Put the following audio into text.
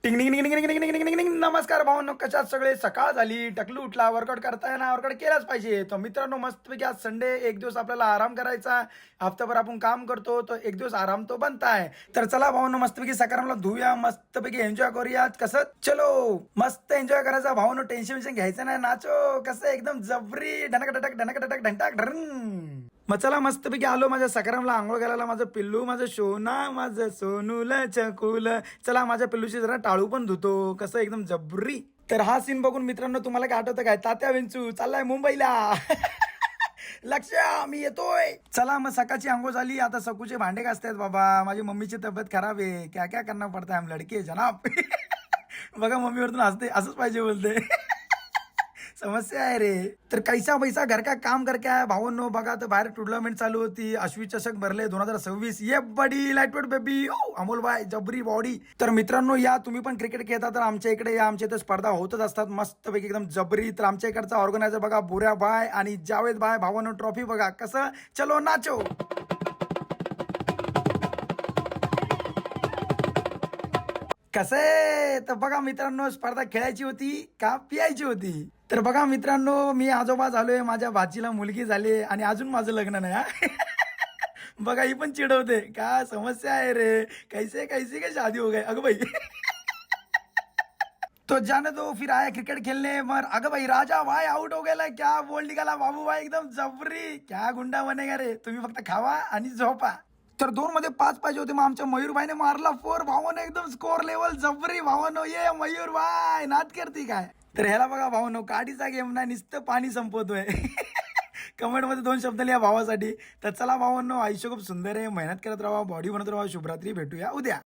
टिंग टिंग टिंग टिंग टिंग टिंग टिंग टिंग टिंग. नमस्कार भावांनो, कशात सगळे? सकाळ झाली, टकलू उठला, वर्कआउट करताय ना, वर्कआउट केलाच पाहिजे. तर मित्रांनो, मस्तपैकी आज संडे, एक दिवस आपल्याला आराम करायचा. हफ्ताभर आपण काम करतो, तर एक दिवस आराम तो बनताय. तर चला भावांनो, मस्तपैकी सकारामला धुया, मस्तपैकी एन्जॉय करूया. कसं? चलो, मस्त एन्जॉय करायचा भावांनो, टेन्शन घ्यायचं नाही. नाचो, कसं एकदम जबरी ढनक ढटक ढंटाक ढरंग. मग चला मस्तपैकी आलो माझ्या सकारामला आंघोळ घालायला. माझं पिल्लू, माझं शोना, माझं सोनूल चकुल. चला माझ्या पिल्लूची जरा टाळू पण धुतो, कसं एकदम जबरी. तर हा सीन बघून मित्रांनो तुम्हाला काय आठवतं काय? तात्या विंचू चाललाय मुंबईला. लक्ष, मी येतोय. चला मग सकाळची आंघोळ झाली, आता सकूचे भांडे घासतायत बाबा. माझी मम्मीची तब्येत खराब आहे, क्या क्या करना पडता है हम लड़के जनाब. बघा मम्मीवरतून हसते, असंच पाहिजे बोलते. समस्या आहे रे. तर कैसा पैसा घर का काम करके आहे भावांनो. बघा तर बाहेर टुर्नामेंट चालू होती, अश्वी चषक भरले 2026. ये बडी लाईटवेट बेबी, अमोल बाय जबरी बॉडी. तर मित्रांनो या, तुम्ही पण क्रिकेट खेळता तर आमच्या इकडे या. आमच्या इथे स्पर्धा होतच असतात मस्तपैकी एकदम जबरी. तर आमच्या इकडचा ऑर्गनायझर बघा, बुऱ्या बाय आणि जावेद बाय. भावांनो ट्रॉफी बघा कसं. चलो नाचो. कसं आहे तर बघा मित्रांनो, स्पर्धा खेळायची होती का पियायची होती? तर बघा मित्रांनो, मी आजोबा झालोय, माझ्या भाचीला मुलगी झाली आणि अजून माझं लग्न नाही हा. बघा ही पण चिडवते, का समस्या आहे रे, कैसे कैसे काय शादी हो गई अगं भाई. तो जाने दो, फिर आया क्रिकेट खेलने. मर अगं भाई राजा भाई आउट हो गेला, क्या बोल निघाला बाबू भाई, एकदम जबरी. क्या गुंडा बनेगा रे, तुम्ही फक्त खावा आणि झोपा. तर 2 मध्ये 5 पाहिजे होते, मग आमच्या मयूरभाईने मारला 4. भावानं एकदम स्कोर लेवल जबरी. भावानो ये मयूरभाई नाद करती काय? तर ह्याला बघा भावानो, काडीचा गेम नाही, नुसतं पाणी संपवतोय. कमेंट मध्ये 2 शब्द लिहा भावासाठी. तर चला भावांनो, आयुष्य खूप सुंदर आहे, मेहनत करत राहा, बॉडी बनत राहा. शुभरात्री, भेटूया उद्या.